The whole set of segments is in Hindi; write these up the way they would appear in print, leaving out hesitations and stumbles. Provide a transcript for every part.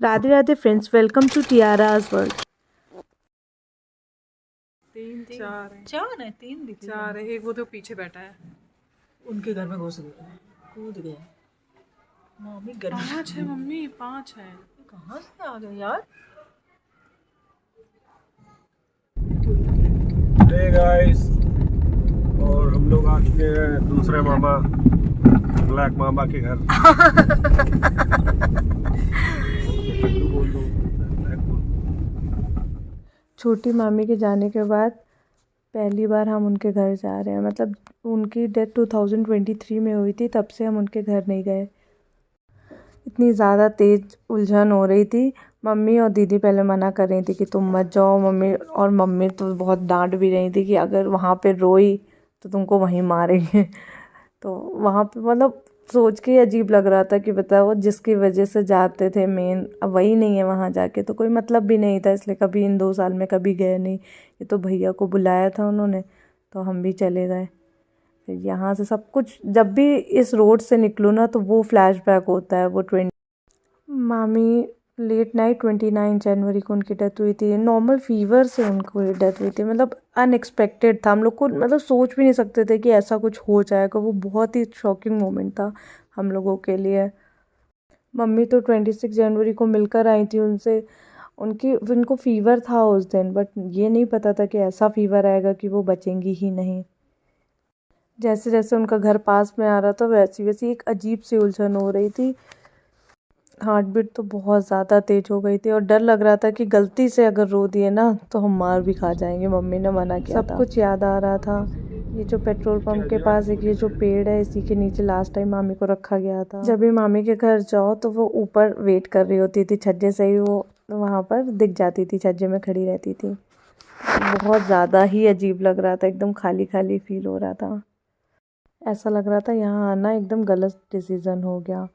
Radhe Radhe friends, welcome to Tiara's world. चार है, तीन दिखे। चार है, एक वो तो पीछे बैठा है। उनके घर में घुस गया, कूद गया। मम्मी गर्मी। 5 है मम्मी, 5 है। कहाँ से आ गए यार। हे गाइस, और हम लोग आ चुके हैं दूसरे मामा, ब्लैक मामा के घर। छोटी मामी के जाने के बाद पहली बार हम उनके घर जा रहे हैं। मतलब उनकी डेथ 2023 में हुई थी, तब से हम उनके घर नहीं गए। इतनी ज़्यादा तेज़ उलझन हो रही थी। मम्मी और दीदी पहले मना कर रही थी कि तुम मत जाओ। मम्मी तो बहुत डांट भी रही थी कि अगर वहाँ पे रोई तो तुमको वहीं मारेंगे। तो वहाँ पे मतलब सोच के अजीब लग रहा था कि बताओ, जिसकी वजह से जाते थे मेन, अब वही नहीं है वहाँ जाके तो कोई मतलब भी नहीं था। इसलिए कभी इन 2 साल में कभी गए नहीं। ये तो भैया को बुलाया था उन्होंने, तो हम भी चले गए। फिर यहाँ से सब कुछ, जब भी इस रोड से निकलूँ ना तो वो फ्लैशबैक होता है। वो मामी लेट नाइट 29 जनवरी को उनकी डेथ हुई थी। नॉर्मल फीवर से उनको डेथ हुई थी। मतलब अनएक्सपेक्टेड था। हम लोग को मतलब सोच भी नहीं सकते थे कि ऐसा कुछ हो जाएगा। वो बहुत ही शॉकिंग मोमेंट था हम लोगों के लिए। मम्मी तो 26 जनवरी को मिलकर आई थी उनसे। उनको फ़ीवर था उस दिन, बट ये नहीं पता था कि ऐसा फ़ीवर आएगा कि वो बचेंगी ही नहीं। जैसे जैसे उनका घर पास में आ रहा था वैसी वैसी एक अजीब सी उलझन हो रही थी। हार्ट बीट तो बहुत ज़्यादा तेज हो गई थी और डर लग रहा था कि गलती से अगर रो दिए ना तो हम मार भी खा जाएंगे। मम्मी ने मना किया था। सब कुछ याद आ रहा था। ये जो पेट्रोल पंप के पास एक ये जो पेड़ है, इसी के नीचे लास्ट टाइम मामी को रखा गया था। जब भी मामी के घर जाओ तो वो ऊपर वेट कर रही होती थी छज्जे से ही, वो वहाँ पर दिख जाती थी, छज्जे में खड़ी रहती थी। बहुत ज़्यादा ही अजीब लग रहा था, एकदम खाली खाली फील हो रहा था। ऐसा लग रहा था यहाँ आना एकदम गलत डिसीज़न हो गया,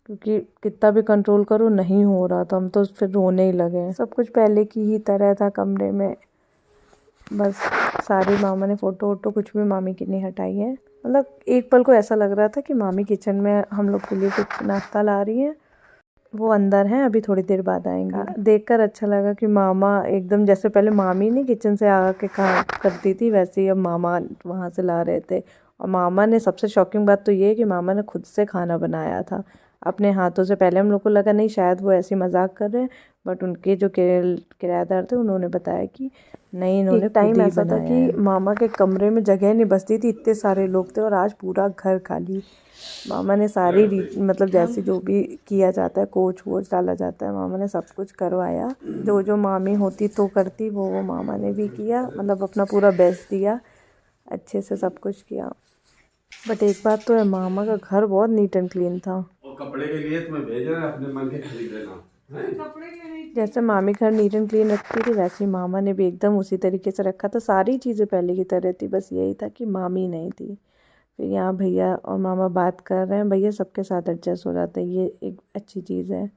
क्योंकि कितना भी कंट्रोल करो नहीं हो रहा था। हम तो फिर रोने ही लगे। सब कुछ पहले की ही तरह था कमरे में। बस सारी मामा ने फ़ोटो वोटो कुछ भी मामी की नहीं हटाई है। मतलब एक पल को ऐसा लग रहा था कि मामी किचन में हम लोग के लिए कुछ नाश्ता ला रही हैं। वो अंदर हैं, अभी थोड़ी देर बाद आएंगे। देखकर अच्छा लगा कि मामा एकदम, जैसे पहले मामी नहीं किचन से आके खा करती थी, वैसे ही अब मामा वहाँ से ला रहे थे। और मामा ने, सबसे शॉकिंग बात तो ये है कि मामा ने खुद से खाना बनाया था अपने हाथों से। पहले हम लोग को लगा नहीं शायद वो ऐसे मजाक कर रहे हैं, बट उनके जो किराएदार थे उन्होंने बताया कि नहीं, इन्होंने टाइम ऐसा था कि मामा के कमरे में जगह नहीं बचती थी, इतने सारे लोग थे और आज पूरा घर खाली। मामा ने सारी मतलब जैसे जो भी किया जाता है, कोच वोच डाला जाता है, मामा ने सब कुछ करवाया। जो जो मामी होती तो करती, वो मामा ने भी किया। मतलब अपना पूरा बेस्ट दिया, अच्छे से सब कुछ किया। बट एक बात तो है, मामा का घर बहुत नीट एंड क्लीन था। और कपड़े के लिए तुम्हें भेज रहे हैं, अपने मन के खरीद लेना। जैसे मामी घर नीट एंड क्लीन रखती थी, वैसे ही मामा ने भी एकदम उसी तरीके से रखा था। सारी चीज़ें पहले की तरह थी, बस यही था कि मामी नहीं थी। फिर यहाँ भैया और मामा बात कर रहे हैं। भैया सबके साथ एडजस्ट हो जाता है, ये एक अच्छी चीज़ है।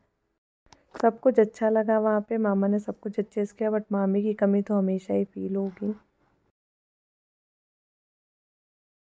सब कुछ अच्छा लगा वहाँ पे। मामा ने सब कुछ अच्छे से किया, बट मामी की कमी तो हमेशा ही फील होगी।